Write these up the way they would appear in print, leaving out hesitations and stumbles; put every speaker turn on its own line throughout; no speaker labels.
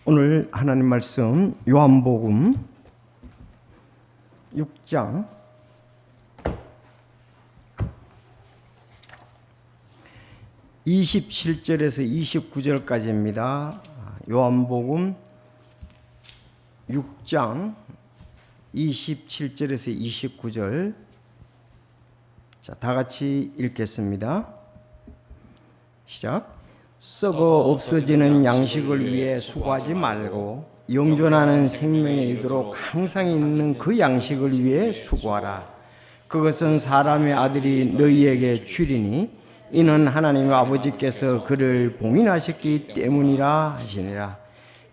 오늘 하나님 말씀 요한복음 6장 27절에서 29절까지입니다. 요한복음 6장 27절에서 29절. 자, 다 같이 읽겠습니다. 시작. 썩어 없어지는 양식을 위해 수고하지 말고 영존하는 생명에 이르도록 항상 있는 그 양식을 위해 수고하라. 그것은 사람의 아들이 너희에게 주리니 이는 하나님 아버지께서 그를 봉인하셨기 때문이라 하시니라.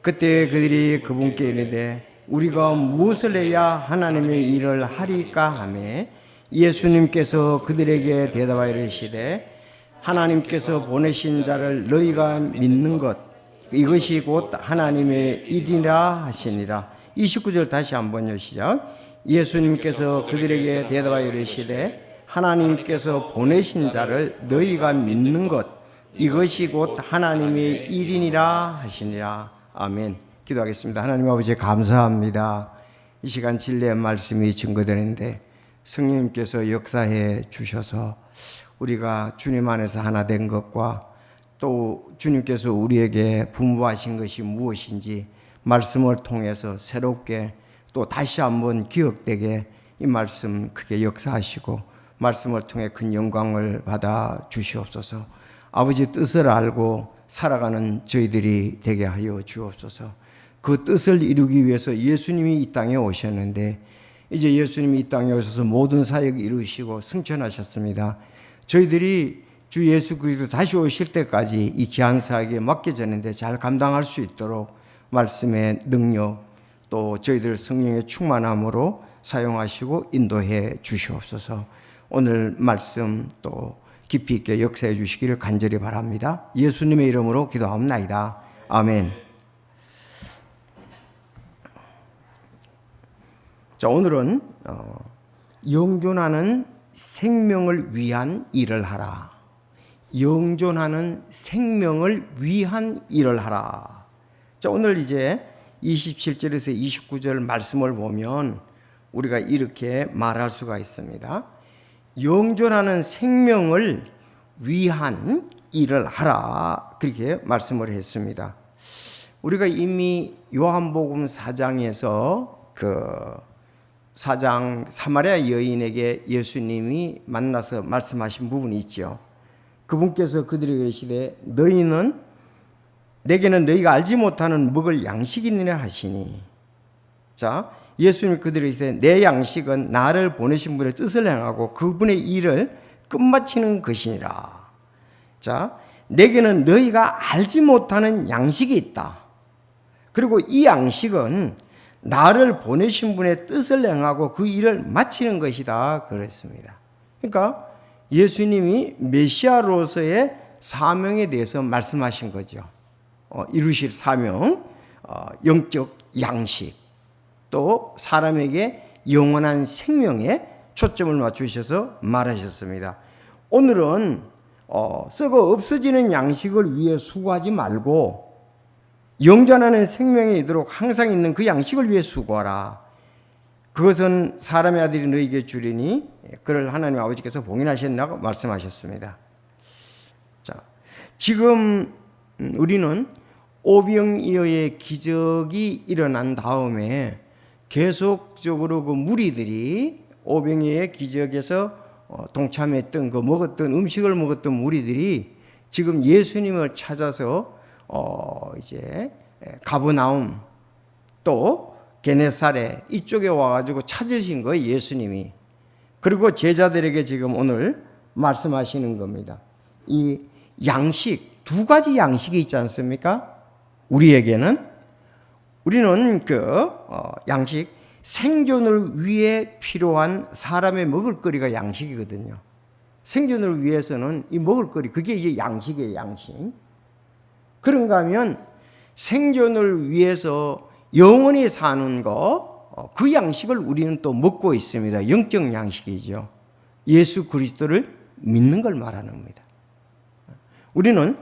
그때 그들이 그분께 이르되 우리가 무엇을 해야 하나님의 일을 하리까 하매 예수님께서 그들에게 대답하여 이르시되 하나님께서 보내신 자를 너희가 믿는 것 이것이 곧 하나님의 일이라 하시니라. 29절 다시 한번요. 시작. 예수님께서 그들에게 대답하여 이르시되 하나님께서 보내신 자를 너희가 믿는 것 이것이 곧 하나님의 일이니라 하시니라. 아멘. 기도하겠습니다. 하나님 아버지 감사합니다. 이 시간 진리의 말씀이 증거되는데 성령님께서 역사해 주셔서 우리가 주님 안에서 하나 된 것과 또 주님께서 우리에게 분부하신 것이 무엇인지 말씀을 통해서 새롭게 또 다시 한번 기억되게 이 말씀 크게 역사하시고 말씀을 통해 큰 영광을 받아 주시옵소서. 아버지 뜻을 알고 살아가는 저희들이 되게 하여 주옵소서. 그 뜻을 이루기 위해서 예수님이 이 땅에 오셨는데 이제 예수님이 이 땅에 오셔서 모든 사역을 이루시고 승천하셨습니다. 저희들이 주 예수 그리스도 다시 오실 때까지 이 귀한 사역에 맡겨졌는데 잘 감당할 수 있도록 말씀의 능력 또 저희들 성령의 충만함으로 사용하시고 인도해 주시옵소서. 오늘 말씀 또 깊이 있게 역사해 주시기를 간절히 바랍니다. 예수님의 이름으로 기도하옵나이다. 아멘. 자, 오늘은 영존하는 생명을 위한 일을 하라. 영존하는 생명을 위한 일을 하라. 자, 오늘 이제 27절에서 29절 말씀을 보면 우리가 이렇게 말할 수가 있습니다. 영존하는 생명을 위한 일을 하라. 그렇게 말씀을 했습니다. 우리가 이미 요한복음 4장에서 그 4장 사마리아 여인에게 예수님이 만나서 말씀하신 부분이 있죠. 그분께서 그들에게 이르시되 너희는 내게는 너희가 알지 못하는 먹을 양식이 있느냐 하시니. 자, 예수님 그들에게 이르시되 내 양식은 나를 보내신 분의 뜻을 행하고 그분의 일을 끝마치는 것이니라. 자, 내게는 너희가 알지 못하는 양식이 있다. 그리고 이 양식은 나를 보내신 분의 뜻을 행하고 그 일을 마치는 것이다 그랬습니다. 그러니까 예수님이 메시아로서의 사명에 대해서 말씀하신 거죠. 이루실 사명, 영적 양식, 또 사람에게 영원한 생명에 초점을 맞추셔서 말하셨습니다. 오늘은 썩어 없어지는 양식을 위해 수고하지 말고 영존하는 생명에 이르도록 항상 있는 그 양식을 위해 수고하라. 그것은 사람의 아들이 너희에게 주리니 그를 하나님 아버지께서 봉인하셨다고 말씀하셨습니다. 자, 지금 우리는 오병이어의 기적이 일어난 다음에 계속적으로 그 무리들이 오병이어의 기적에서 동참했던 그 먹었던 음식을 먹었던 무리들이 지금 예수님을 찾아서 이제 가버나움 또 게네사렛 이쪽에 와가지고 찾으신 거예요, 예수님이. 그리고 제자들에게 지금 오늘 말씀하시는 겁니다. 이 양식, 두 가지 양식이 있지 않습니까? 우리는 그 양식, 생존을 위해 필요한 사람의 먹을거리가 양식이거든요. 생존을 위해서는 이 먹을거리, 그게 이제 양식이에요, 양식. 그런가 하면 생존을 위해서 영원히 사는 그 양식을 우리는 또 먹고 있습니다. 영적 양식이죠. 예수 그리스도를 믿는 걸 말하는 겁니다. 우리는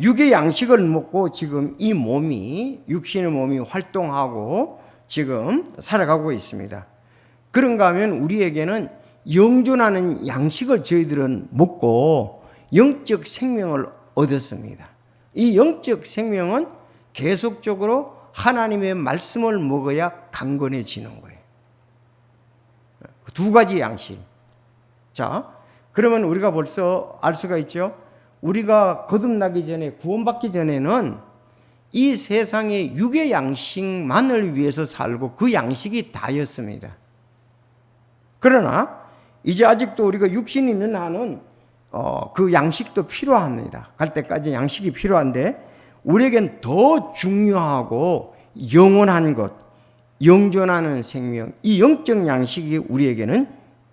육의 양식을 먹고 지금 이 몸이, 육신의 몸이 활동하고 지금 살아가고 있습니다. 그런가 하면 우리에게는 영존하는 양식을 저희들은 먹고 영적 생명을 얻었습니다. 이 영적 생명은 계속적으로 하나님의 말씀을 먹어야 강건해지는 거예요. 두 가지 양식. 자, 그러면 우리가 벌써 알 수가 있죠. 우리가 거듭나기 전에, 구원받기 전에는 이 세상의 육의 양식만을 위해서 살고 그 양식이 다였습니다. 그러나 이제 아직도 우리가 육신이 있는 한은 그 양식도 필요합니다. 갈 때까지 양식이 필요한데 우리에겐 더 중요하고 영원한 것, 영존하는 생명, 이 영적 양식이 우리에게는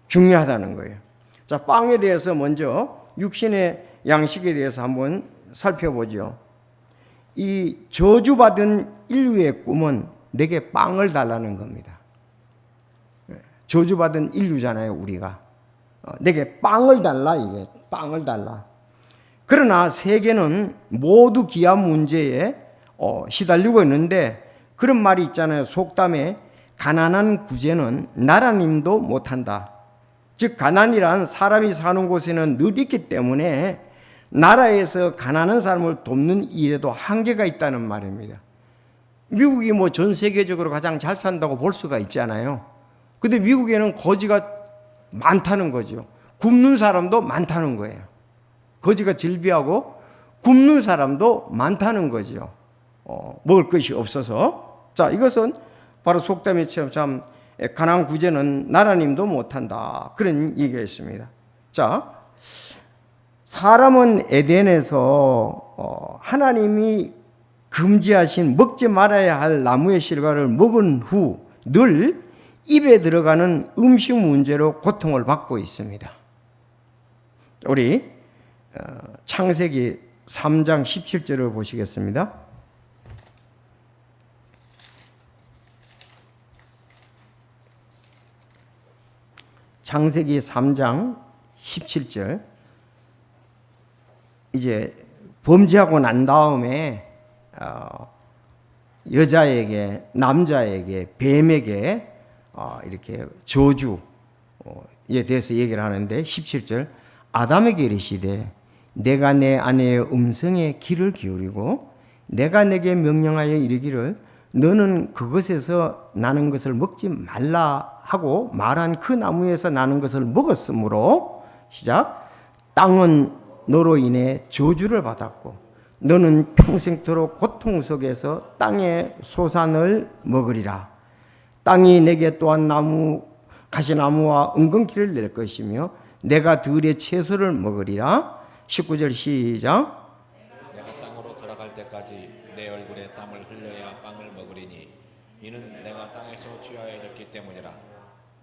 중요하다는 거예요. 자, 빵에 대해서 먼저 육신의 양식에 대해서 한번 살펴보죠. 이 저주받은 인류의 꿈은 내게 빵을 달라는 겁니다. 저주받은 인류잖아요, 우리가. 내게 빵을 달라, 이게 빵을 달라. 그러나 세계는 모두 기아 문제에 시달리고 있는데 그런 말이 있잖아요. 속담에 가난한 구제는 나라님도 못한다. 즉 가난이란 사람이 사는 곳에는 늘 있기 때문에 나라에서 가난한 사람을 돕는 일에도 한계가 있다는 말입니다. 미국이 뭐 전 세계적으로 가장 잘 산다고 볼 수가 있잖아요. 근데 미국에는 거지가 많다는 거죠. 굶는 사람도 많다는 거예요. 거지가 즐비하고 굶는 사람도 많다는 거죠. 먹을 것이 없어서. 자, 이것은 바로 속담에처럼 참 가난 구제는 나라님도 못한다. 그런 얘기가 있습니다. 자, 사람은 에덴에서 하나님이 금지하신 먹지 말아야 할 나무의 실과를 먹은 후 늘 입에 들어가는 음식 문제로 고통을 받고 있습니다. 우리 창세기 3장 17절을 보시겠습니다. 창세기 3장 17절. 이제 범죄하고 난 다음에 여자에게, 남자에게, 뱀에게 이렇게 저주에 대해서 얘기를 하는데 17절 아담에게 이르시되 내가 내 아내의 음성에 귀를 기울이고 내가 내게 명령하여 이르기를 너는 그것에서 나는 것을 먹지 말라 하고 말한 그 나무에서 나는 것을 먹었으므로 시작 땅은 너로 인해 저주를 받았고 너는 평생토록 고통 속에서 땅의 소산을 먹으리라. 땅이 내게 또한 나무 가시나무와 은근키를 낼 것이며 내가 들의 채소를 먹으리라. 19절 시작.
내가 땅으로 돌아갈 때까지 내 얼굴에 땀을 흘려야 빵을 먹으리니 이는 내가 땅에서 취하여졌기 때문이라.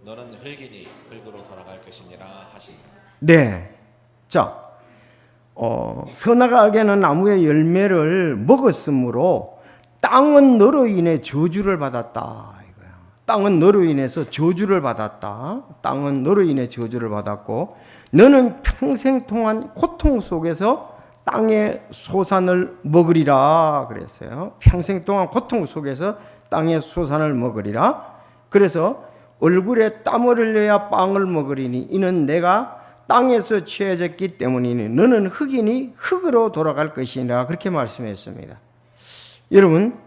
너는 흙이니 흙으로 돌아갈 것이니라 하시니.
네. 자, 선악을 알게 하는 나무의 열매를 먹었으므로 땅은 너로 인해 저주를 받았다. 이거야. 땅은 너로 인해서 저주를 받았다. 땅은 너로 인해 저주를 받았고 너는 평생 동안 고통 속에서 땅의 소산을 먹으리라 그랬어요. 평생 동안 고통 속에서 땅의 소산을 먹으리라. 그래서 얼굴에 땀을 흘려야 빵을 먹으리니 이는 내가 땅에서 취해졌기 때문이니 너는 흙이니 흙으로 돌아갈 것이니라 그렇게 말씀했습니다. 여러분,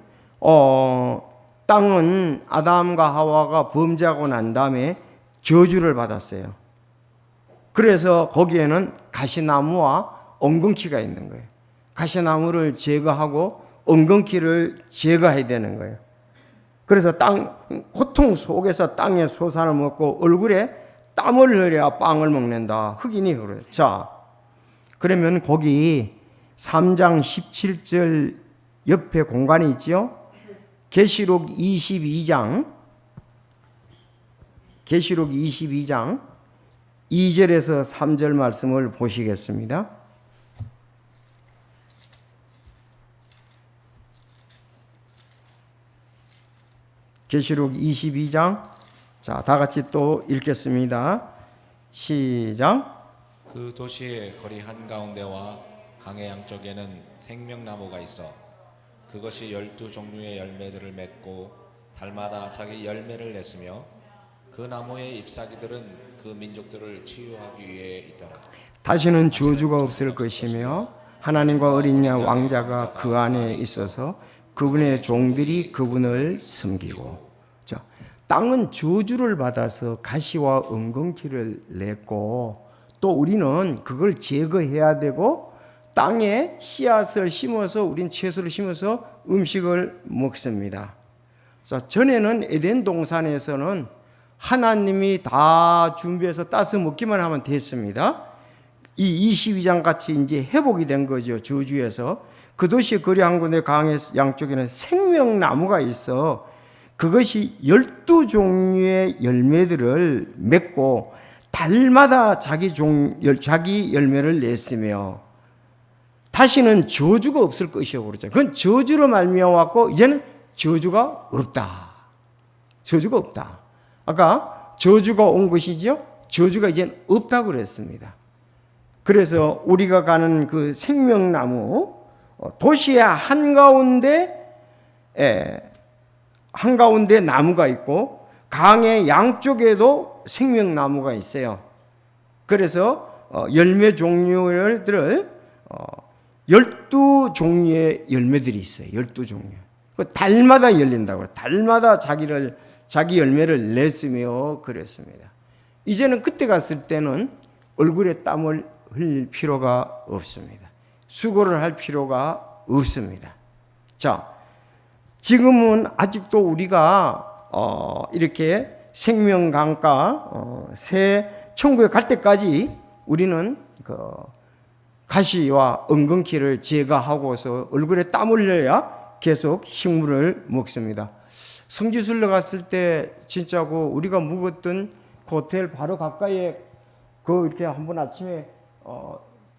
땅은 아담과 하와가 범죄하고 난 다음에 저주를 받았어요. 그래서 거기에는 가시나무와 엉겅퀴가 있는 거예요. 가시나무를 제거하고 엉겅퀴를 제거해야 되는 거예요. 그래서 고통 속에서 땅의 소산을 먹고 얼굴에 땀을 흘려야 빵을 먹는다. 흑인이 그래요. 자, 그러면 거기 3장 17절 옆에 공간이 있죠? 계시록 22장 2절에서 3절 말씀을 보시겠습니다. 계시록 22장. 자, 다 같이 또 읽겠습니다. 시작.
그 도시의 거리 한가운데와 강의 양쪽에는 생명나무가 있어 그것이 12종류의 열매들을 맺고 달마다 자기 열매를 냈으며 그 나무의 잎사귀들은 그 민족들을 치유하기 위해 있더라.
다시는 저주가 없을 것이며 하나님과 어린 양 왕자가 그 안에 있어서 그분의 종들이 그분을 섬기고. 자, 땅은 저주를 받아서 가시와 엉겅퀴를 냈고 또 우리는 그걸 제거해야 되고 땅에 씨앗을 심어서 우린 채소를 심어서 음식을 먹습니다. 자, 전에는 에덴 동산에서는 하나님이 다 준비해서 따서 먹기만 하면 됐습니다. 이 22장 같이 이제 회복이 된 거죠. 저주에서. 그 도시 거리 한 군데 강의 양쪽에는 생명나무가 있어 그것이 12종류의 열매들을 맺고 달마다 자기 열매를 냈으며 다시는 저주가 없을 것이라고 그러죠. 그건 저주로 말미암았고 이제는 저주가 없다. 저주가 없다. 아까 저주가 온 것이죠. 저주가 이제는 없다고 그랬습니다. 그래서 우리가 가는 그 생명나무 도시의 한가운데 나무가 있고 강의 양쪽에도 생명나무가 있어요. 그래서 열매 종류들을 12종류의 열매들이 있어요. 12종류. 달마다 열린다고. 달마다 자기 열매를 냈으며 그랬습니다. 이제는 그때 갔을 때는 얼굴에 땀을 흘릴 필요가 없습니다. 수고를 할 필요가 없습니다. 자, 지금은 아직도 우리가 이렇게 생명강가 새 천국에 갈 때까지 우리는 그 가시와 엉겅퀴를 제거하고서 얼굴에 땀을 흘려야 계속 식물을 먹습니다. 성지순례 갔을 때 진짜고 우리가 묵었던 그 호텔 바로 가까이에 그 이렇게 한번 아침에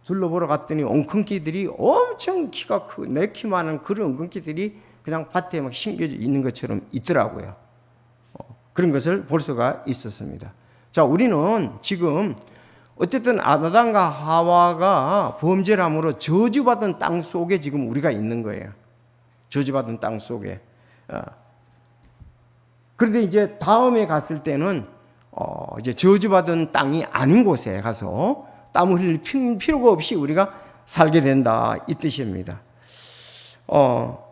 둘러보러 갔더니 엉겅퀴들이 엄청 키가 크고 내 키만한 그런 엉겅퀴들이 그냥 밭에 막 심겨져 있는 것처럼 있더라고요. 그런 것을 볼 수가 있었습니다. 자, 우리는 지금 어쨌든 아담과 하와가 범죄를 함으로 저주받은 땅 속에 지금 우리가 있는 거예요. 저주받은 땅 속에. 그런데 이제 다음에 갔을 때는 이제 저주받은 땅이 아닌 곳에 가서 땀을 흘릴 필요가 없이 우리가 살게 된다 이 뜻입니다.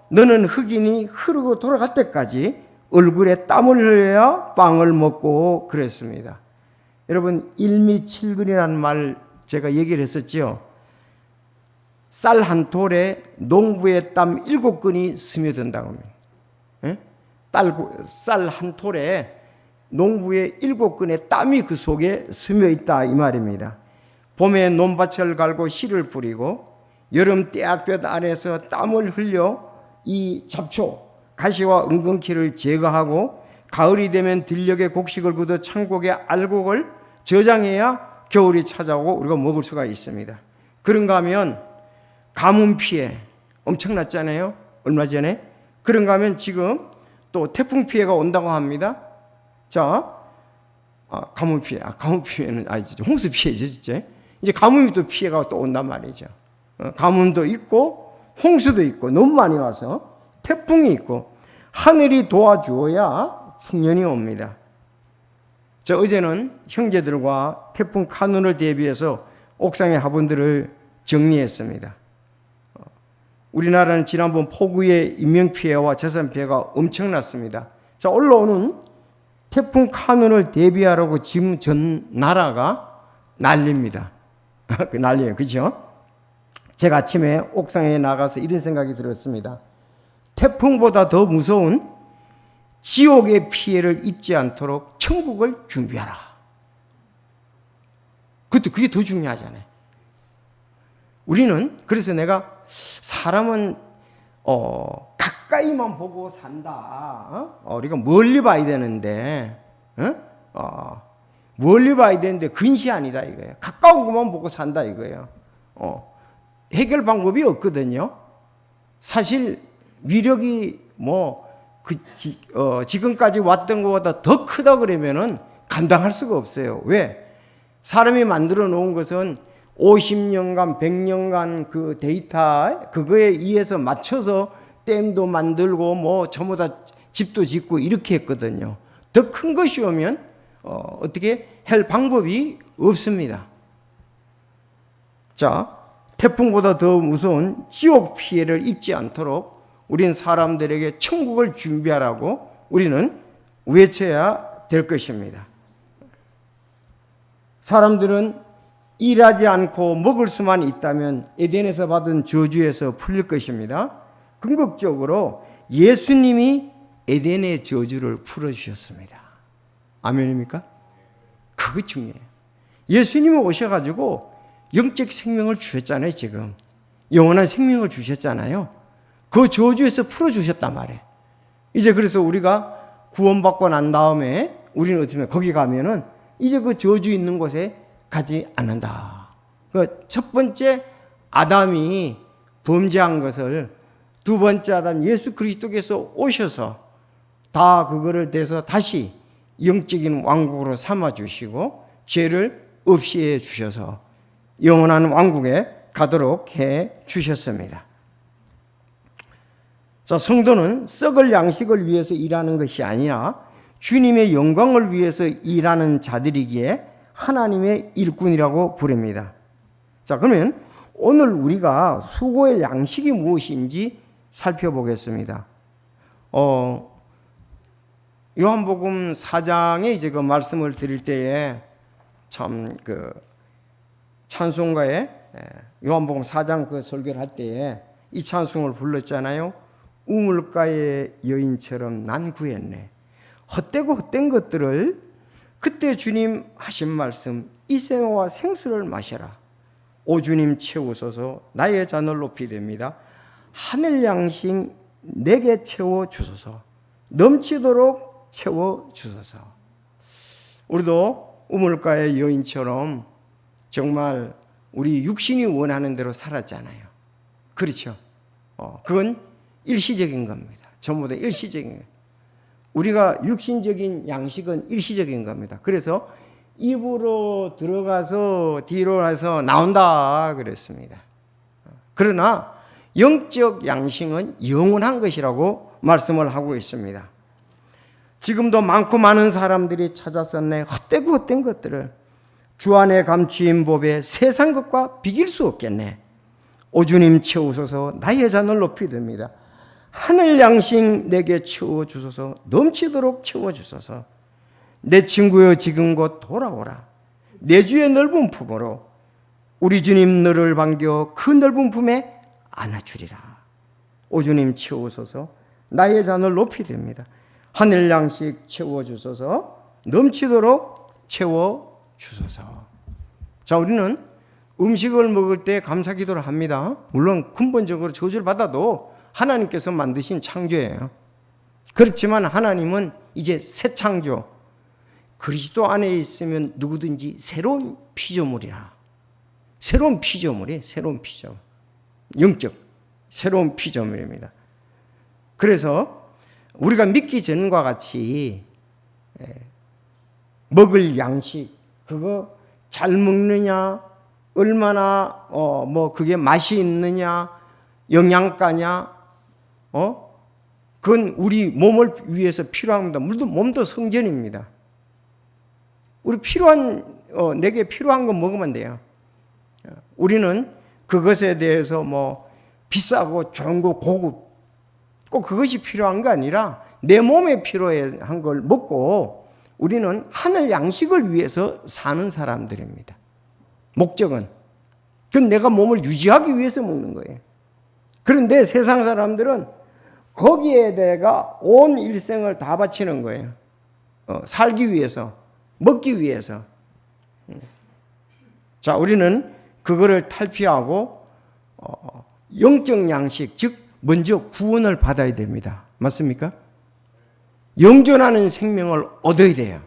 너는 흑인이 흐르고 돌아갈 때까지 얼굴에 땀을 흘려야 빵을 먹고 그랬습니다. 여러분 일미칠근이라는 말 제가 얘기를 했었죠. 쌀 한 톨에 농부의 땀 7근이 스며든다고 합니다. 쌀 한 톨에 농부의 7근의 땀이 그 속에 스며 있다 이 말입니다. 봄에 논밭을 갈고 씨를 뿌리고 여름 떼약볕 아래서 땀을 흘려 이 잡초 가시와 엉겅퀴를 제거하고 가을이 되면 들녘에 곡식을 걷어 창고에 알곡을 저장해야 겨울이 찾아오고 우리가 먹을 수가 있습니다. 그런가 하면 가뭄 피해 엄청났잖아요. 얼마 전에. 그런가 하면 지금 또 태풍 피해가 온다고 합니다. 자, 가뭄 피해는 아니죠. 홍수 피해죠, 진짜. 이제 가뭄이 또 피해가 또 온단 말이죠. 가뭄도 있고 홍수도 있고 너무 많이 와서 태풍이 있고 하늘이 도와주어야 풍년이 옵니다. 저 어제는 형제들과 태풍 카눈을 대비해서 옥상의 화분들을 정리했습니다. 우리나라는 지난번 폭우의 인명피해와 재산피해가 엄청났습니다. 자, 올라오는 태풍 카눈을 대비하라고 지금 전 나라가 난립니다. 난리예요. 그죠? 제가 아침에 옥상에 나가서 이런 생각이 들었습니다. 태풍보다 더 무서운 지옥의 피해를 입지 않도록 천국을 준비하라. 그게 더 중요하잖아요. 우리는 그래서 내가 사람은 가까이만 보고 산다. 우리가 멀리 봐야 되는데 멀리 봐야 되는데 근시 아니다 이거예요. 가까운 것만 보고 산다 이거예요. 해결 방법이 없거든요. 사실 위력이 지금까지 왔던 것보다 더 크다 그러면은 감당할 수가 없어요. 왜? 사람이 만들어 놓은 것은 50년간 100년간 그 데이터 그거에 의해서 맞춰서 댐도 만들고 뭐 전부 다 집도 짓고 이렇게 했거든요. 더 큰 것이 오면 어떻게 할 방법이 없습니다. 자, 태풍보다 더 무서운 지옥 피해를 입지 않도록 우리는 사람들에게 천국을 준비하라고 우리는 외쳐야 될 것입니다. 사람들은 일하지 않고 먹을 수만 있다면 에덴에서 받은 저주에서 풀릴 것입니다. 궁극적으로 예수님이 에덴의 저주를 풀어주셨습니다. 아멘입니까? 그거 중요해요. 예수님이 오셔가지고 영적 생명을 주셨잖아요. 지금 영원한 생명을 주셨잖아요. 그 저주에서 풀어주셨단 말이에요. 이제 그래서 우리가 구원받고 난 다음에 우리는 어떻게 하면 거기 가면은 이제 그 저주 있는 곳에 가지 않는다. 그 첫 번째 아담이 범죄한 것을 두 번째 아담 예수 그리스도께서 오셔서 다 그거를 대해서 다시 영적인 왕국으로 삼아 주시고 죄를 없이 해 주셔서 영원한 왕국에 가도록 해 주셨습니다. 자, 성도는 썩을 양식을 위해서 일하는 것이 아니라 주님의 영광을 위해서 일하는 자들이기에 하나님의 일꾼이라고 부릅니다. 자, 그러면 오늘 우리가 수고의 양식이 무엇인지 살펴보겠습니다. 요한복음 4장에 이제 그 말씀을 드릴 때에 참 그 찬송가에 요한복음 4장 그 설교를 할 때에 이 찬송을 불렀잖아요. 우물가의 여인처럼 난 구했네. 헛되고 헛된 것들을 그때 주님 하신 말씀 이 생화와 생수를 마셔라. 오 주님 채우소서 나의 잔을 높이 됩니다. 하늘 양식 내게 채워 주소서. 넘치도록 채워 주소서. 우리도 우물가의 여인처럼 정말 우리 육신이 원하는 대로 살았잖아요. 그렇죠? 그건 일시적인 겁니다. 전부 다 일시적인 거예요. 우리가 육신적인 양식은 일시적인 겁니다. 그래서 입으로 들어가서 뒤로 나서 나온다 그랬습니다. 그러나 영적 양식은 영원한 것이라고 말씀을 하고 있습니다. 지금도 많고 많은 사람들이 찾았었네. 헛되고 헛된 것들을 주 안에 감추인 법에 세상 것과 비길 수 없겠네. 오 주님 채우소서 나의 잔을 높이 듭니다. 하늘 양식 내게 채워주소서 넘치도록 채워주소서. 내 친구여 지금 곧 돌아오라. 내 주의 넓은 품으로 우리 주님 너를 반겨 그 넓은 품에 안아주리라. 오 주님 채우소서 나의 잔을 높이 듭니다. 하늘 양식 채워주소서 넘치도록 채워주소서. 자, 우리는 음식을 먹을 때 감사기도를 합니다. 물론 근본적으로 저주를 받아도 하나님께서 만드신 창조예요. 그렇지만 하나님은 이제 새 창조, 그리스도 안에 있으면 누구든지 새로운 피조물이라. 새로운 피조물이 새로운 피조물, 영적 새로운 피조물입니다. 그래서 우리가 믿기 전과 같이 먹을 양식 그거 잘 먹느냐, 얼마나 뭐 그게 맛이 있느냐, 영양가냐, 그건 우리 몸을 위해서 필요합니다. 물론 몸도 성전입니다. 우리 필요한 내게 필요한 거 먹으면 돼요. 우리는 그것에 대해서 뭐 비싸고 좋은 거 고급 꼭 그것이 필요한 거 아니라 내 몸에 필요한 걸 먹고 우리는 하늘 양식을 위해서 사는 사람들입니다. 목적은 그건 내가 몸을 유지하기 위해서 먹는 거예요. 그런데 세상 사람들은 거기에 대가 온 일생을 다 바치는 거예요. 살기 위해서, 먹기 위해서. 자, 우리는 그거를 탈피하고 영적 양식, 즉 먼저 구원을 받아야 됩니다. 맞습니까? 영존하는 생명을 얻어야 돼요.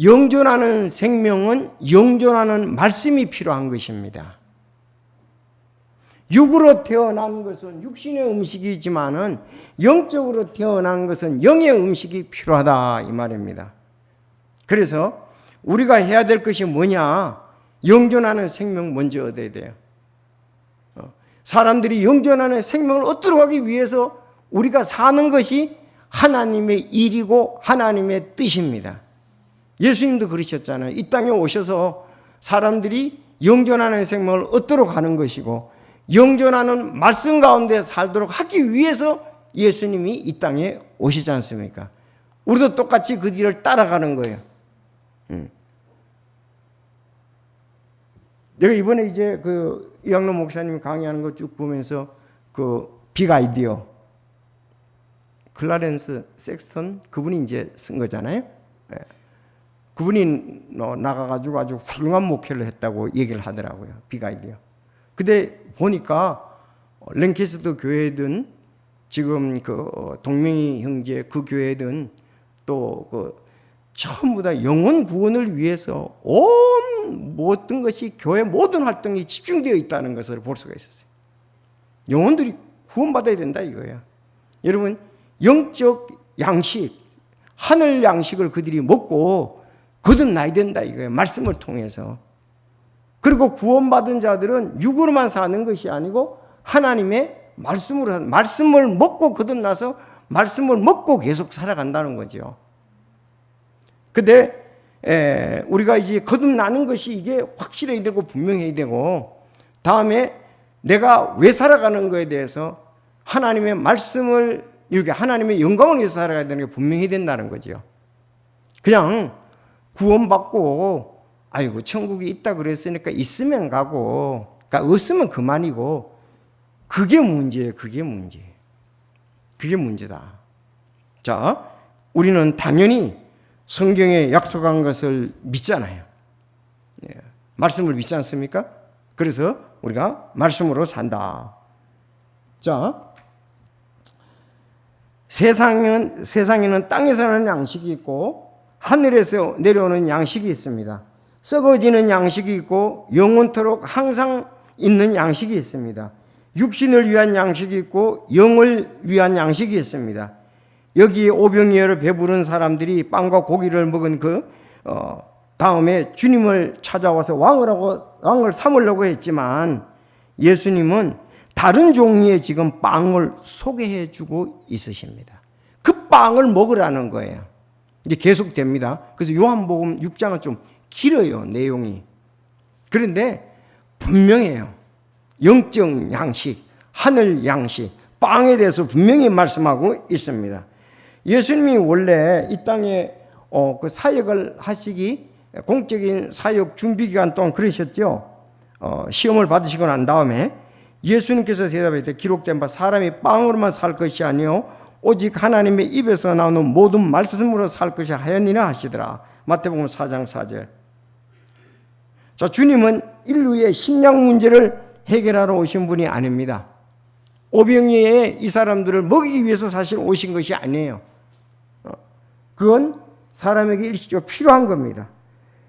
영존하는 생명은 영존하는 말씀이 필요한 것입니다. 육으로 태어난 것은 육신의 음식이지만은 영적으로 태어난 것은 영의 음식이 필요하다 이 말입니다. 그래서 우리가 해야 될 것이 뭐냐? 영존하는 생명 먼저 얻어야 돼요. 사람들이 영존하는 생명을 얻도록 하기 위해서 우리가 사는 것이 하나님의 일이고 하나님의 뜻입니다. 예수님도 그러셨잖아요. 이 땅에 오셔서 사람들이 영존하는 생명을 얻도록 하는 것이고 영존하는 말씀 가운데 살도록 하기 위해서 예수님이 이 땅에 오시지 않습니까? 우리도 똑같이 그 뒤를 따라가는 거예요. 내가 이번에 이제 그 이학로 목사님 강의하는 거 쭉 보면서 그 빅 아이디어 클라렌스 섹스턴 그분이 이제 쓴 거잖아요. 그분이 나가가지고 아주 훌륭한 목회를 했다고 얘기를 하더라고요. 빅 아이디어. 근데 보니까 랭캐스터 교회든 지금 그 동명이 형제 그 교회든 또 그 전부 다 영혼 구원을 위해서 온 모든 것이 교회 모든 활동이 집중되어 있다는 것을 볼 수가 있었어요. 영혼들이 구원받아야 된다 이거예요. 여러분 영적 양식, 하늘 양식을 그들이 먹고 거듭나야 된다 이거예요. 말씀을 통해서. 그리고 구원받은 자들은 육으로만 사는 것이 아니고 하나님의 말씀으로 말씀을 먹고 거듭나서 말씀을 먹고 계속 살아간다는 거죠. 근데 우리가 이제 거듭나는 것이 이게 확실해야 되고 분명해야 되고 다음에 내가 왜 살아가는 거에 대해서 하나님의 말씀을 이렇게 하나님의 영광을 위해서 살아가야 되는 게 분명해야 된다는 거죠. 그냥 구원받고 아이고 천국이 있다 그랬으니까 있으면 가고 그러니까 없으면 그만이고 그게 문제예요. 그게 문제다. 자, 우리는 당연히 성경에 약속한 것을 믿잖아요. 말씀을 믿지 않습니까? 그래서 우리가 말씀으로 산다. 자, 세상에는 땅에서 나는 양식이 있고 하늘에서 내려오는 양식이 있습니다. 썩어지는 양식이 있고 영원토록 항상 있는 양식이 있습니다. 육신을 위한 양식이 있고 영을 위한 양식이 있습니다. 여기에 오병이어로 배부른 사람들이 빵과 고기를 먹은 다음에 주님을 찾아와서 왕을 삼으려고 했지만 예수님은 다른 종류의 지금 빵을 소개해 주고 있으십니다. 그 빵을 먹으라는 거예요. 이제 계속됩니다. 그래서 요한복음 6장은 좀 길어요, 내용이. 그런데 분명해요. 영적 양식, 하늘 양식, 빵에 대해서 분명히 말씀하고 있습니다. 예수님이 원래 이 땅에 그 사역을 하시기 공적인 사역 준비 기간 동안 그러셨죠. 시험을 받으시고 난 다음에 예수님께서 대답할 때 기록된 바 사람이 빵으로만 살 것이 아니요 오직 하나님의 입에서 나오는 모든 말씀으로 살 것이 하였니라 하시더라. 마태복음 4장 4절. 자, 주님은 인류의 식량 문제를 해결하러 오신 분이 아닙니다. 오병이어의 이 사람들을 먹이기 위해서 사실 오신 것이 아니에요. 그건 사람에게 일시적으로 필요한 겁니다.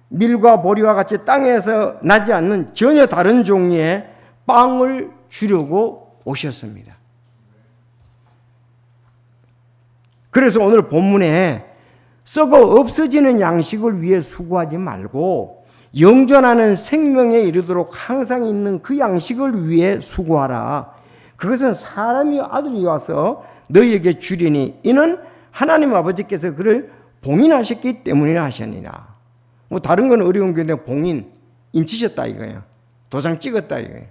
밀과 보리와 같이 땅에서 나지 않는 전혀 다른 종류의 빵을 주려고 오셨습니다. 그래서 오늘 본문에 썩어 없어지는 양식을 위해 수고하지 말고 영존하는 생명에 이르도록 항상 있는 그 양식을 위해 수고하라. 그것은 사람이 아들이 와서 너희에게 주리니 이는 하나님 아버지께서 그를 봉인하셨기 때문이라 하셨느니라. 뭐 다른 건 어려운 건데 봉인, 인치셨다 이거예요. 도장 찍었다 이거예요.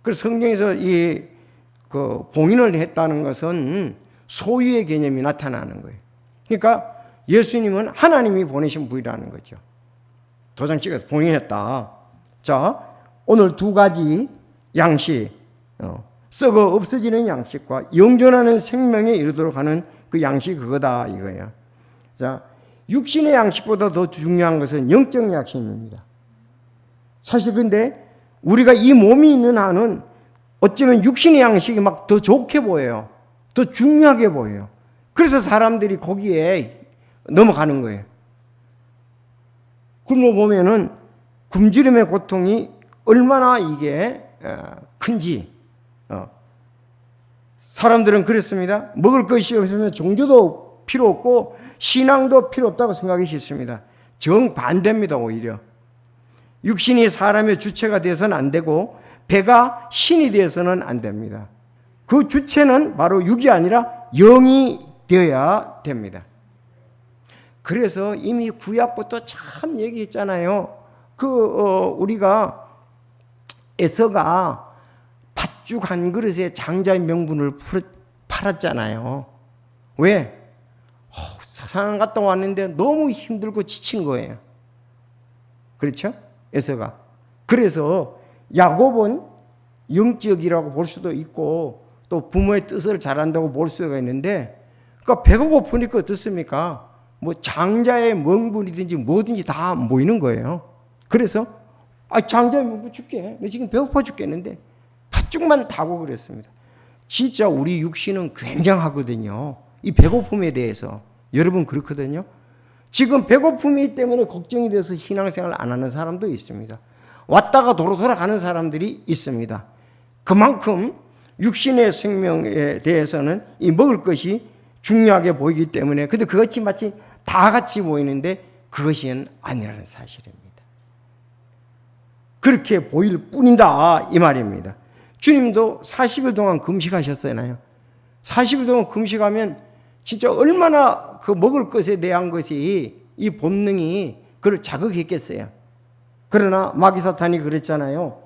그래서 성경에서 그 봉인을 했다는 것은 소유의 개념이 나타나는 거예요. 그러니까 예수님은 하나님이 보내신 분이라는 거죠. 도장 찍어서 봉인했다. 자, 오늘 두 가지 양식, 썩어 없어지는 양식과 영존하는 생명에 이르도록 하는 그 양식이 그거다 이거예요. 자, 육신의 양식보다 더 중요한 것은 영적 양식입니다. 사실 근데 우리가 이 몸이 있는 한은 어쩌면 육신의 양식이 막 더 좋게 보여요. 더 중요하게 보여요. 그래서 사람들이 거기에 넘어가는 거예요. 그러고 보면은 굶주림의 고통이 얼마나 이게 큰지. 사람들은 그랬습니다. 먹을 것이 없으면 종교도 필요 없고 신앙도 필요 없다고 생각이 싫습니다. 정반대입니다. 오히려 육신이 사람의 주체가 되어서는 안 되고 배가 신이 되어서는 안 됩니다. 그 주체는 바로 육이 아니라 영이 되어야 됩니다. 그래서 이미 구약부터 참 얘기했잖아요. 우리가 에서가 팥죽 한 그릇에 장자의 명분을 팔았잖아요. 왜? 사상 갔다 왔는데 너무 힘들고 지친 거예요. 그렇죠? 에서가. 그래서 야곱은 영적이라고 볼 수도 있고 또 부모의 뜻을 잘한다고 볼 수가 있는데, 그러니까 배가 고프니까 어떻습니까? 뭐 장자의 명분이든지 뭐든지 다 모이는 거예요. 그래서 장자의 명분 줄게. 너 지금 배고파 죽겠는데 팥죽만 타고 그랬습니다. 진짜 우리 육신은 굉장하거든요. 이 배고픔에 대해서. 여러분 그렇거든요. 지금 배고픔이 때문에 걱정이 돼서 신앙생활 안 하는 사람도 있습니다. 왔다가 도로 돌아가는 사람들이 있습니다. 그만큼 육신의 생명에 대해서는 이 먹을 것이 중요하게 보이기 때문에, 근데 그것이 마치 다 같이 보이는데 그것이 아니라는 사실입니다. 그렇게 보일 뿐이다 이 말입니다. 주님도 40일 동안 금식하셨잖아요. 40일 동안 금식하면 진짜 얼마나 그 먹을 것에 대한 것이 이 본능이 그를 자극했겠어요. 그러나 마귀사탄이 그랬잖아요.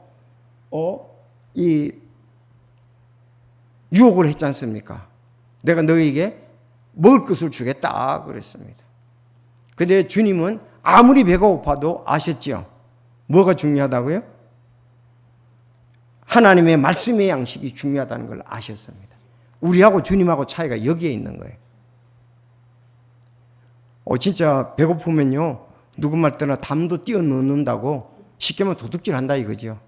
이 유혹을 했지 않습니까? 내가 너에게 먹을 것을 주겠다 그랬습니다. 근데 주님은 아무리 배가 고파도 아셨죠? 뭐가 중요하다고요? 하나님의 말씀의 양식이 중요하다는 걸 아셨습니다. 우리하고 주님하고 차이가 여기에 있는 거예요. 진짜 배고프면요, 누구 말 때나 담도 뛰어넣는다고 쉽게 말하면 도둑질 한다 이거죠.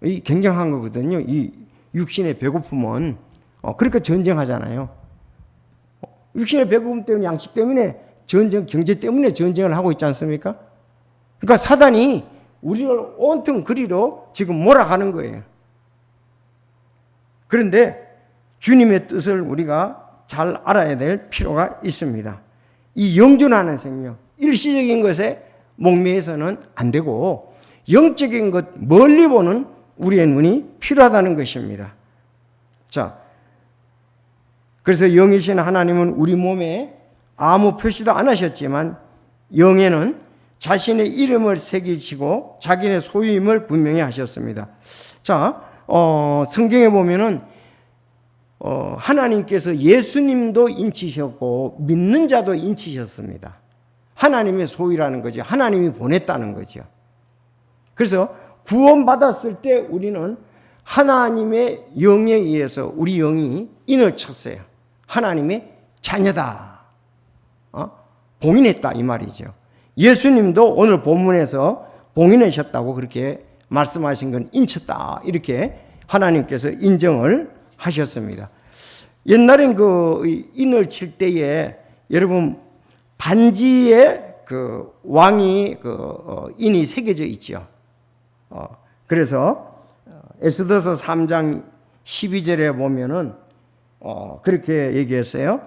이 굉장한 거거든요. 이 육신의 배고픔은. 그러니까 전쟁하잖아요. 육신의 배고픔 때문에, 양식 때문에 전쟁, 경제 때문에 전쟁을 하고 있지 않습니까? 그러니까 사단이 우리를 온통 그리로 지금 몰아가는 거예요. 그런데 주님의 뜻을 우리가 잘 알아야 될 필요가 있습니다. 이 영존하는 생명, 일시적인 것에 목매해서는 안 되고 영적인 것, 멀리 보는 우리의 눈이 필요하다는 것입니다. 자, 그래서 영이신 하나님은 우리 몸에 아무 표시도 안 하셨지만 영에는 자신의 이름을 새기시고 자기의 소유임을 분명히 하셨습니다. 자, 성경에 보면은 하나님께서 예수님도 인치셨고 믿는 자도 인치셨습니다. 하나님의 소유라는 거죠. 하나님이 보냈다는 거죠. 그래서 구원받았을 때 우리는 하나님의 영에 의해서 우리 영이 인을 쳤어요. 하나님의 자녀다. 봉인했다 이 말이죠. 예수님도 오늘 본문에서 봉인하셨다고 그렇게 말씀하신 건 인쳤다. 이렇게 하나님께서 인정을 하셨습니다. 옛날엔 그 인을 칠 때에 여러분 반지에 그 왕이 인이 새겨져 있죠. 그래서 에스더서 3장 12절에 보면은 그렇게 얘기했어요.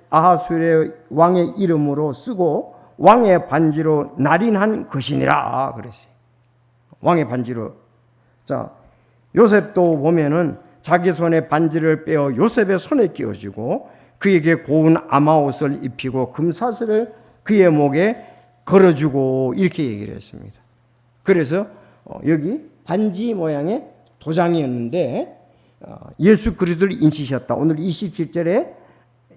아하수의 왕의 이름으로 쓰고 왕의 반지로 날인한 것이니라 그랬어요. 왕의 반지로. 자, 요셉도 보면은 자기 손에 반지를 빼어 요셉의 손에 끼워주고 그에게 고운 아마옷을 입히고 금사슬을 그의 목에 걸어주고 이렇게 얘기를 했습니다. 그래서 여기 반지 모양의 도장이었는데 예수 그리스도를 인치셨다. 오늘 27절에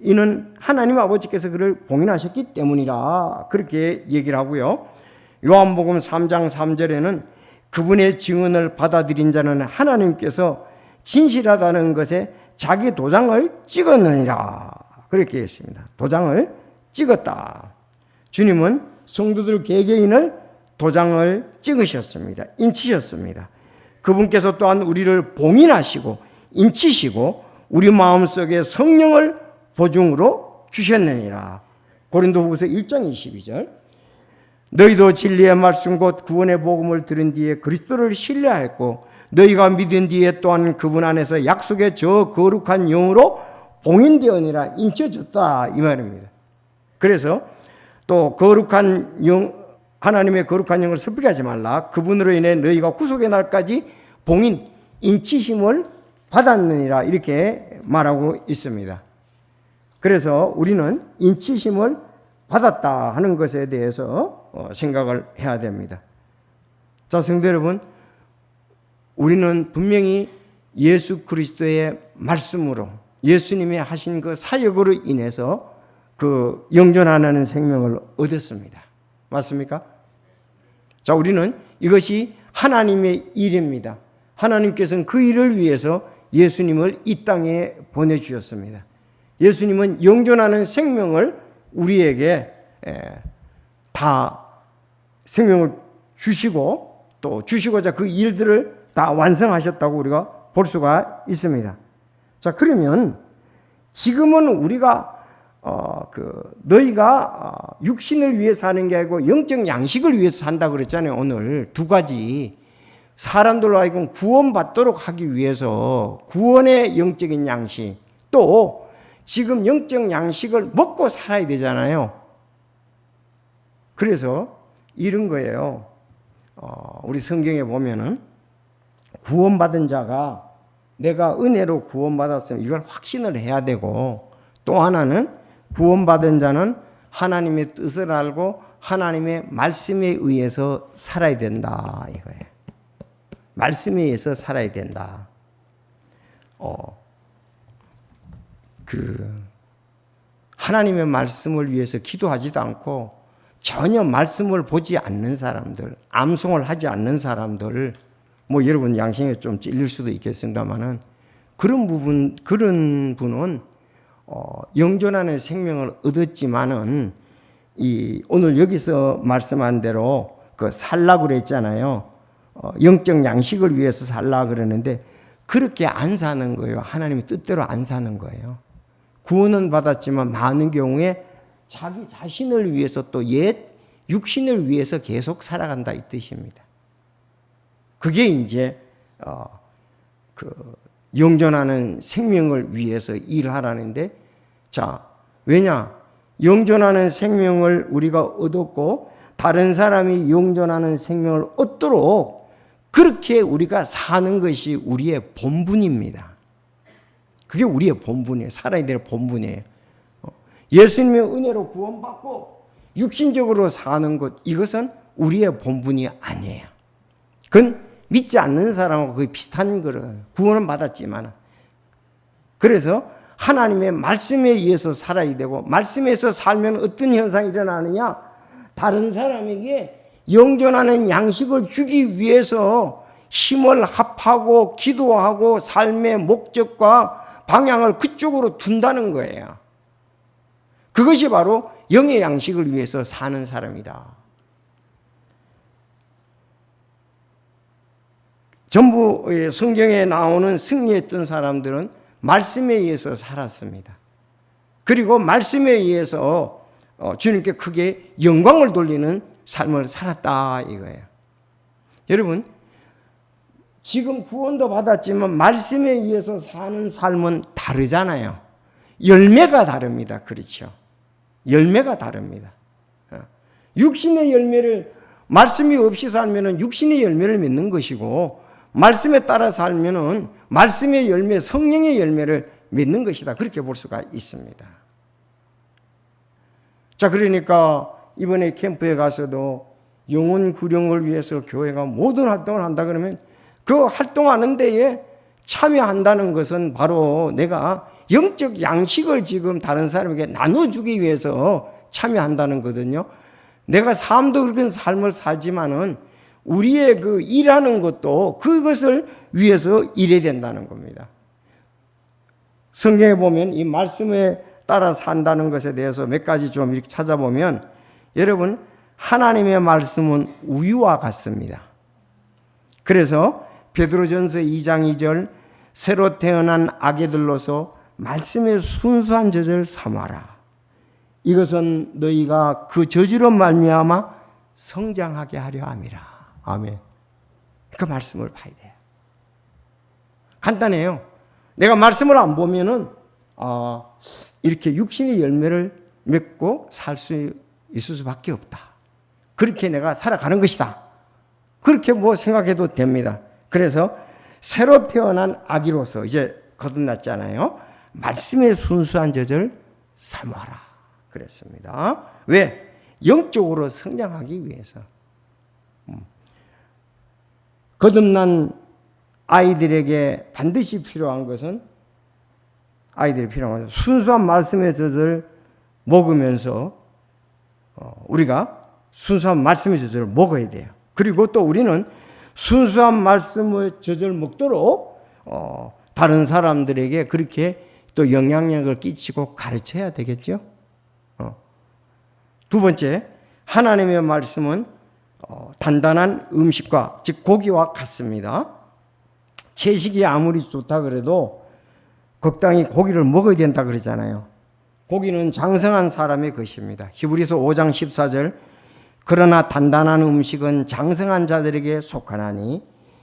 이는 하나님 아버지께서 그를 봉인하셨기 때문이라 그렇게 얘기를 하고요. 요한복음 3장 3절에는 그분의 증언을 받아들인 자는 하나님께서 진실하다는 것에 자기 도장을 찍었느니라 그렇게 했습니다. 도장을 찍었다. 주님은 성도들 개개인을 도장을 찍으셨습니다. 인치셨습니다. 그분께서 또한 우리를 봉인하시고 인치시고 우리 마음속에 성령을 보증으로 주셨느니라. 고린도후서 1장 22절. 너희도 진리의 말씀 곧 구원의 복음을 들은 뒤에 그리스도를 신뢰하였고 너희가 믿은 뒤에 또한 그분 안에서 약속의 저 거룩한 영으로 봉인되었느니라. 인쳐졌다 이 말입니다. 그래서 또 거룩한 하나님의 거룩한 영을 섭리게 하지 말라. 그분으로 인해 너희가 구속의 날까지 봉인 인치심을 받았느니라. 이렇게 말하고 있습니다. 그래서 우리는 인치심을 받았다 하는 것에 대해서 생각을 해야 됩니다. 자, 성도 여러분, 우리는 분명히 예수 그리스도의 말씀으로 예수님이 하신 그 사역으로 인해서 그 영존하는 생명을 얻었습니다. 맞습니까? 자, 우리는 이것이 하나님의 일입니다. 하나님께서는 그 일을 위해서 예수님을 이 땅에 보내주셨습니다. 예수님은 영존하는 생명을 우리에게 다 생명을 주시고 또 주시고자 그 일들을 다 완성하셨다고 우리가 볼 수가 있습니다. 자, 그러면 지금은 우리가 너희가 육신을 위해서 사는 게 아니고 영적 양식을 위해서 산다고 그랬잖아요. 오늘 두 가지. 사람들로 하여금 구원받도록 하기 위해서 구원의 영적인 양식, 또 지금 영적 양식을 먹고 살아야 되잖아요. 그래서 이런 거예요. 우리 성경에 보면은 구원받은 자가 내가 은혜로 구원받았으면 이걸 확신을 해야 되고, 또 하나는 구원받은 자는 하나님의 뜻을 알고 하나님의 말씀에 의해서 살아야 된다 이거예요. 말씀에 의해서 살아야 된다. 하나님의 말씀을 위해서 기도하지도 않고 전혀 말씀을 보지 않는 사람들, 암송을 하지 않는 사람들, 뭐 여러분 양심에 좀 찔릴 수도 있겠습니다만은 그런 분은 영존하는 생명을 얻었지만은 오늘 여기서 말씀한 대로 그 살라고 그랬잖아요. 영적 양식을 위해서 살라 그러는데 그렇게 안 사는 거예요. 하나님의 뜻대로 안 사는 거예요. 구원은 받았지만 많은 경우에 자기 자신을 위해서 또 옛 육신을 위해서 계속 살아간다 이 뜻입니다. 그게 이제 영존하는 생명을 위해서 일하라는데, 자, 왜냐? 영존하는 생명을 우리가 얻었고 다른 사람이 영존하는 생명을 얻도록 그렇게 우리가 사는 것이 우리의 본분입니다. 그게 우리의 본분이에요. 살아야 될 본분이에요. 예수님의 은혜로 구원받고 육신적으로 사는 것, 이것은 우리의 본분이 아니에요. 그건 믿지 않는 사람하고 거의 비슷한 거예요. 구원은 받았지만. 그래서 하나님의 말씀에 의해서 살아야 되고, 말씀에서 살면 어떤 현상이 일어나느냐? 다른 사람에게 영존하는 양식을 주기 위해서 힘을 합하고 기도하고 삶의 목적과 방향을 그쪽으로 둔다는 거예요. 그것이 바로 영의 양식을 위해서 사는 사람이다. 전부 성경에 나오는 승리했던 사람들은 말씀에 의해서 살았습니다. 그리고 말씀에 의해서 주님께 크게 영광을 돌리는 삶을 살았다 이거예요. 여러분, 지금 구원도 받았지만 말씀에 의해서 사는 삶은 다르잖아요. 열매가 다릅니다. 그렇죠? 열매가 다릅니다. 육신의 열매를 말씀이 없이 살면은 육신의 열매를 맺는 것이고, 말씀에 따라 살면은 말씀의 열매, 성령의 열매를 맺는 것이다. 그렇게 볼 수가 있습니다. 자, 그러니까 이번에 캠프에 가서도 영혼 구령을 위해서 교회가 모든 활동을 한다 그러면 그 활동하는 데에 참여한다는 것은 바로 내가 영적 양식을 지금 다른 사람에게 나눠주기 위해서 참여한다는 거거든요. 내가 삶도 그런 삶을 살지만은 우리의 그 일하는 것도 그것을 위해서 일해야 된다는 겁니다. 성경에 보면 이 말씀에 따라 산다는 것에 대해서 몇 가지 좀 이렇게 찾아보면, 여러분, 하나님의 말씀은 우유와 같습니다. 그래서 베드로전서 2장 2절, 새로 태어난 아기들로서 말씀의 순수한 젖을 삼아라. 이것은 너희가 그 젖으로 말미암아 성장하게 하려 함이라. 아멘. 그 말씀을 봐야 돼요. 간단해요. 내가 말씀을 안 보면은 이렇게 육신의 열매를 맺고 살 수 있을 수밖에 없다. 그렇게 내가 살아가는 것이다. 그렇게 뭐 생각해도 됩니다. 그래서 새로 태어난 아기로서 이제 거듭났잖아요. 말씀의 순수한 젖을 사모하라 그랬습니다. 왜? 영적으로 성장하기 위해서. 거듭난 아이들에게 반드시 필요한 것은 아이들이 필요한 것은 순수한 말씀의 젖을 먹으면서 우리가 순수한 말씀의 젖을 먹어야 돼요. 그리고 또 우리는 순수한 말씀의 젖을 먹도록 다른 사람들에게 그렇게 또 영향력을 끼치고 가르쳐야 되겠죠. 두 번째, 하나님의 말씀은 단단한 음식과 즉 고기와 같습니다. 채식이 아무리 좋다 그래도 적당히 고기를 먹어야 된다 그러잖아요. 고기는 장성한 사람의 것입니다. 히브리서 5장 14절 그러나 단단한 음식은 장성한 자들에게 속하나니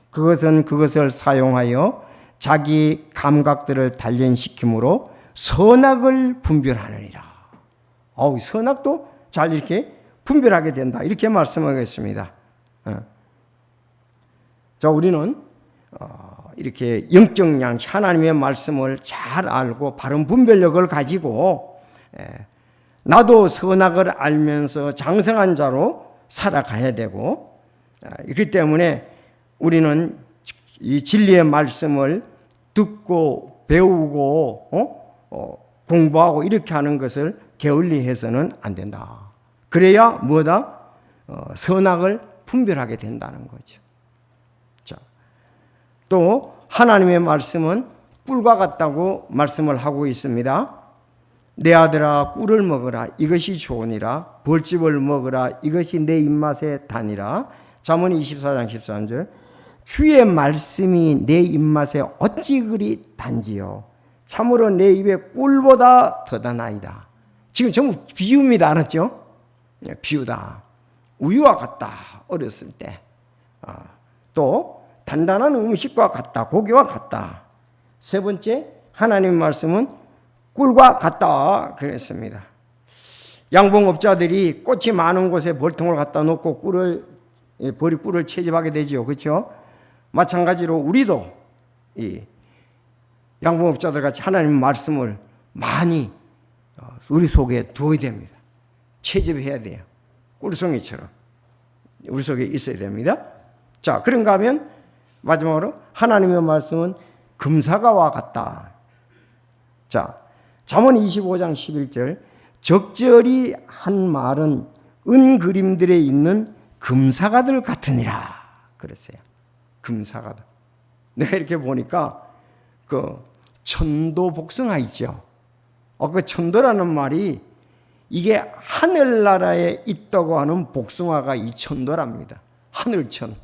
그것은 그것을 사용하여 자기 감각들을 단련시킴으로 선악을 분별하느니라. 선악도 잘 이렇게 분별하게 된다. 이렇게 말씀하겠습니다. 자, 우리는 이렇게 영적 양식 하나님의 말씀을 잘 알고 바른 분별력을 가지고 나도 선악을 알면서 장성한 자로 살아가야 되고 그렇기 때문에 우리는 이 진리의 말씀을 듣고 배우고 공부하고 이렇게 하는 것을 게을리해서는 안 된다. 그래야 뭐다? 선악을 분별하게 된다는 거죠. 자, 또 하나님의 말씀은 꿀과 같다고 말씀을 하고 있습니다. 내 아들아 꿀을 먹으라 이것이 좋으니라 벌집을 먹으라 이것이 내 입맛에 다니라. 잠언 24장 13절 주의 말씀이 내 입맛에 어찌 그리 단지요 참으로 내 입에 꿀보다 더다나이다. 지금 전부 비유입니다. 알았죠? 비유다. 우유와 같다. 어렸을 때. 또 단단한 음식과 같다. 고기와 같다. 세 번째 하나님의 말씀은 꿀과 같다 그랬습니다. 양봉업자들이 꽃이 많은 곳에 벌통을 갖다 놓고 꿀을 채집하게 되죠. 그렇죠? 마찬가지로 우리도 이 양봉업자들 같이 하나님의 말씀을 많이 우리 속에 두어야 됩니다. 채집해야 돼요. 꿀송이처럼 우리 속에 있어야 됩니다. 자, 그런가 하면 마지막으로 하나님의 말씀은 금사과와 같다. 자, 잠언 25장 11절 적절히 한 말은 은 그림들에 있는 금사과들 같으니라 그랬어요. 금사과들. 내가 이렇게 보니까 그 천도 복숭아 있죠. 그 천도라는 말이 이게 하늘나라에 있다고 하는 복숭아가 이 천도랍니다. 하늘천.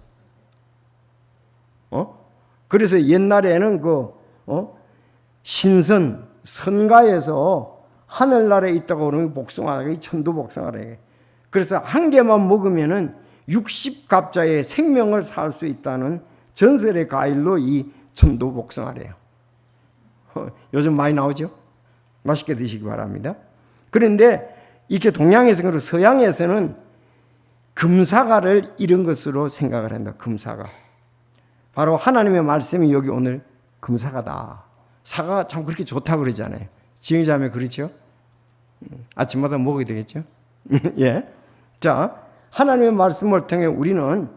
그래서 옛날에는 신선 선가에서 하늘나라에 있다고 하는 복숭아가 이 천도 복숭아래. 그래서 한 개만 먹으면은 60갑자의 생명을 살 수 있다는 전설의 과일로 이 천도 복숭아래요. 요즘 많이 나오죠? 맛있게 드시기 바랍니다. 그런데 이렇게 동양에서 그리고 서양에서는 금사과를 이런 것으로 생각을 한다. 금사과. 바로 하나님의 말씀이 여기 오늘 금사과다. 사과가 참 그렇게 좋다고 그러잖아요. 지혜자매 그렇죠? 아침마다 먹어야 되겠죠? 예. 자, 하나님의 말씀을 통해 우리는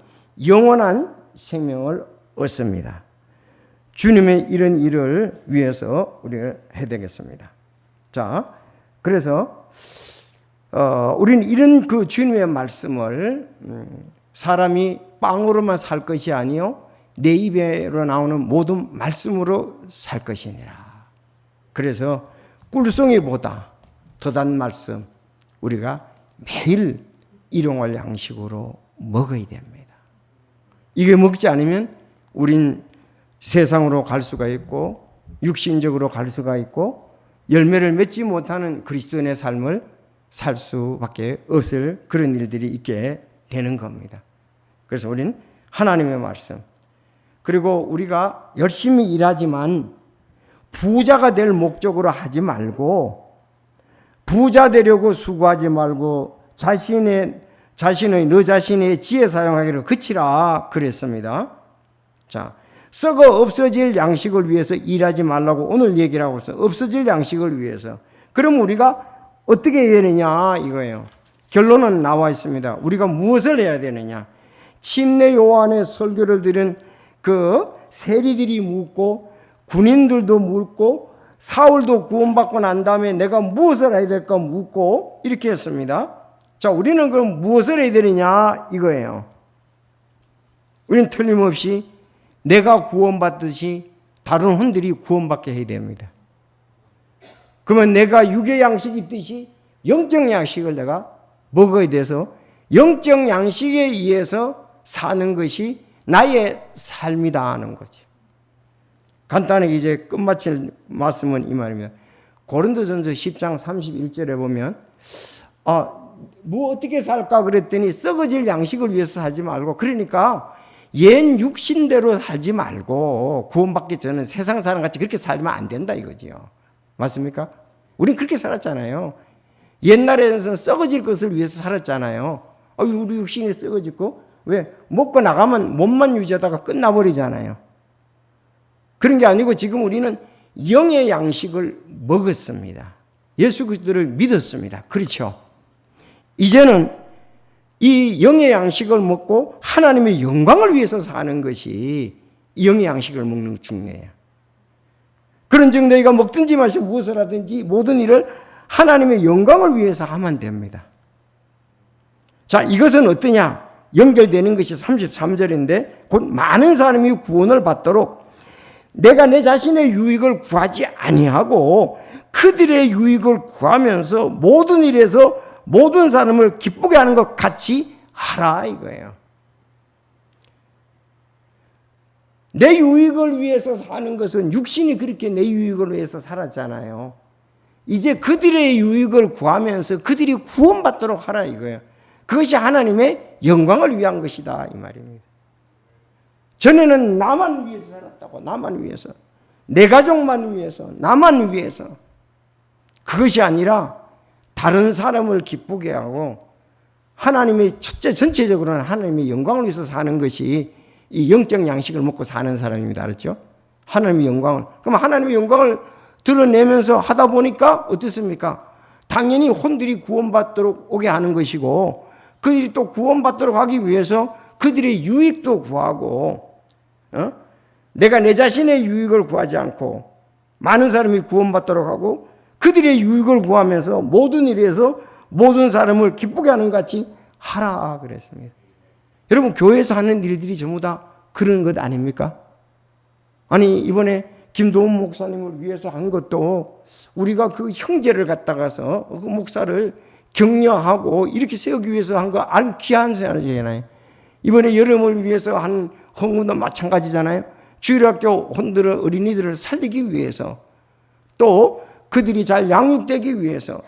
영원한 생명을 얻습니다. 주님의 이런 일을 위해서 우리가 해야 되겠습니다. 자, 그래서 우리는 이런 그 주님의 말씀을 사람이 빵으로만 살 것이 아니요 내 입에로 나오는 모든 말씀으로 살 것이니라. 그래서 꿀송이보다 더 단 말씀 우리가 매일 일용할 양식으로 먹어야 됩니다. 이게 먹지 않으면 우린 세상으로 갈 수가 있고 육신적으로 갈 수가 있고 열매를 맺지 못하는 그리스도인의 삶을 살 수밖에 없을 그런 일들이 있게 되는 겁니다. 그래서 우리는 하나님의 말씀 그리고 우리가 열심히 일하지만 부자가 될 목적으로 하지 말고 부자 되려고 수고하지 말고 자신의 너 자신의 지혜 사용하기를 그치라 그랬습니다. 자, 썩어 없어질 양식을 위해서 일하지 말라고 오늘 얘기를 하고 있어요. 없어질 양식을 위해서. 그럼 우리가 어떻게 해야 되느냐 이거예요. 결론은 나와 있습니다. 우리가 무엇을 해야 되느냐. 침례 요한의 설교를 들은 그 세리들이 묻고 군인들도 묻고 사울도 구원받고 난 다음에 내가 무엇을 해야 될까 묻고 이렇게 했습니다. 자, 우리는 그럼 무엇을 해야 되느냐 이거예요. 우리는 틀림없이 내가 구원받듯이 다른 혼들이 구원받게 해야 됩니다. 그러면 내가 육의 양식이 있듯이 영적 양식을 내가 먹어야 돼서 영적 양식에 의해서 사는 것이 나의 삶이다 하는 거죠. 간단하게 이제 끝마칠 말씀은 이 말입니다. 고린도전서 10장 31절에 보면 뭐 어떻게 살까 그랬더니 썩어질 양식을 위해서 살지 말고, 그러니까 옛 육신대로 살지 말고 구원받기 전에 세상 사람 같이 그렇게 살면 안 된다 이거지요. 맞습니까? 우린 그렇게 살았잖아요. 옛날에는 썩어질 것을 위해서 살았잖아요. 우리 육신이 썩어지고 왜 먹고 나가면 몸만 유지하다가 끝나버리잖아요. 그런 게 아니고 지금 우리는 영의 양식을 먹었습니다. 예수 그리스도를 믿었습니다. 그렇죠? 이제는 이 영의 양식을 먹고 하나님의 영광을 위해서 사는 것이 영의 양식을 먹는 것 중요해요. 그런즉 너희가 먹든지 마시고 무엇을 하든지 모든 일을 하나님의 영광을 위해서 하면 됩니다. 자, 이것은 어떠냐? 연결되는 것이 33절인데 곧 많은 사람이 구원을 받도록 내가 내 자신의 유익을 구하지 아니하고 그들의 유익을 구하면서 모든 일에서 모든 사람을 기쁘게 하는 것 같이 하라 이거예요. 내 유익을 위해서 사는 것은 육신이 그렇게 내 유익을 위해서 살았잖아요. 이제 그들의 유익을 구하면서 그들이 구원받도록 하라 이거예요. 그것이 하나님의 영광을 위한 것이다 이 말입니다. 전에는 나만 위해서 살았다고, 나만 위해서, 내 가족만 위해서, 나만 위해서. 그것이 아니라 다른 사람을 기쁘게 하고 하나님의 첫째 전체적으로는 하나님의 영광을 위해서 사는 것이 이 영적 양식을 먹고 사는 사람입니다. 알았죠? 하나님의 영광을. 그럼 하나님의 영광을 드러내면서 하다 보니까 어떻습니까? 당연히 혼들이 구원받도록 오게 하는 것이고 그들이 또 구원받도록 하기 위해서 그들의 유익도 구하고 내가 내 자신의 유익을 구하지 않고 많은 사람이 구원받도록 하고 그들의 유익을 구하면서 모든 일에서 모든 사람을 기쁘게 하는 것 같이 하라 그랬습니다. 여러분 교회에서 하는 일들이 전부 다 그런 것 아닙니까? 아니 이번에 김도훈 목사님을 위해서 한 것도 우리가 그 형제를 갖다가서 그 목사를 격려하고 이렇게 세우기 위해서 한 거 아주 귀한 사람이잖아요. 이번에 여름을 위해서 한 헌금도 마찬가지잖아요. 주일학교 혼들을 어린이들을 살리기 위해서 또 그들이 잘 양육되기 위해서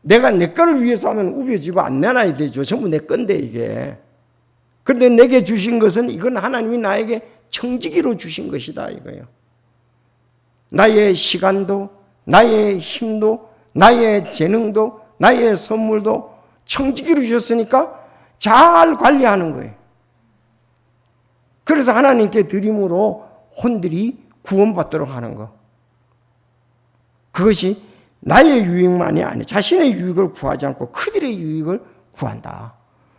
내가 내 거를 위해서 하면 우겨지고 안 내놔야 되죠. 전부 내 건데 이게. 그런데 내게 주신 것은 이건 하나님이 나에게 청지기로 주신 것이다 이거예요. 나의 시간도 나의 힘도 나의 재능도 나의 선물도 청지기로 주셨으니까 잘 관리하는 거예요. 그래서 하나님께 드림으로 혼들이 구원받도록 하는 거. 그것이 나의 유익만이 아니라 자신의 유익을 구하지 않고 그들의 유익을 구한다.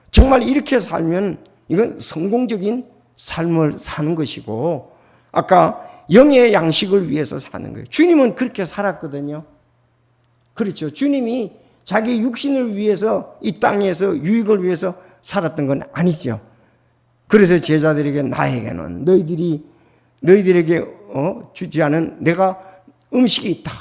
정말 이렇게 살면 이건 성공적인 삶을 사는 것이고 아까 영의 양식을 위해서 사는 거예요. 주님은 그렇게 살았거든요. 그렇죠. 주님이 자기 육신을 위해서 이 땅에서 유익을 위해서 살았던 건 아니죠. 그래서 제자들에게 나에게는 너희들에게 주지 않은 내가 음식이 있다.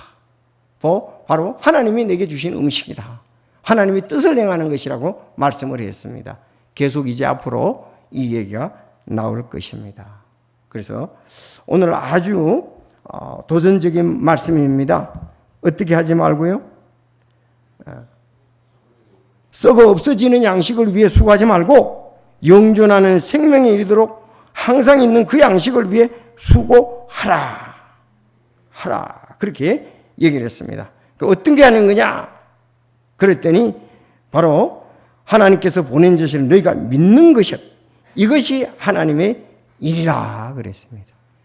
바로 하나님이 내게 주신 음식이다. 하나님의 뜻을 행하는 것이라고 말씀을 했습니다. 계속 이제 앞으로 이 얘기가 나올 것입니다. 그래서 오늘 아주 도전적인 말씀입니다. 어떻게 하지 말고요. 썩어 없어지는 양식을 위해 수고하지 말고 영존하는 생명에 이르도록 항상 있는 그 양식을 위해 수고하라. 그렇게 얘기를 했습니다. 어떤 게 하는 거냐? 그랬더니 바로 하나님께서 보낸 것을 너희가 믿는 것이었다. 이것이 하나님의 일이라 그랬습니다.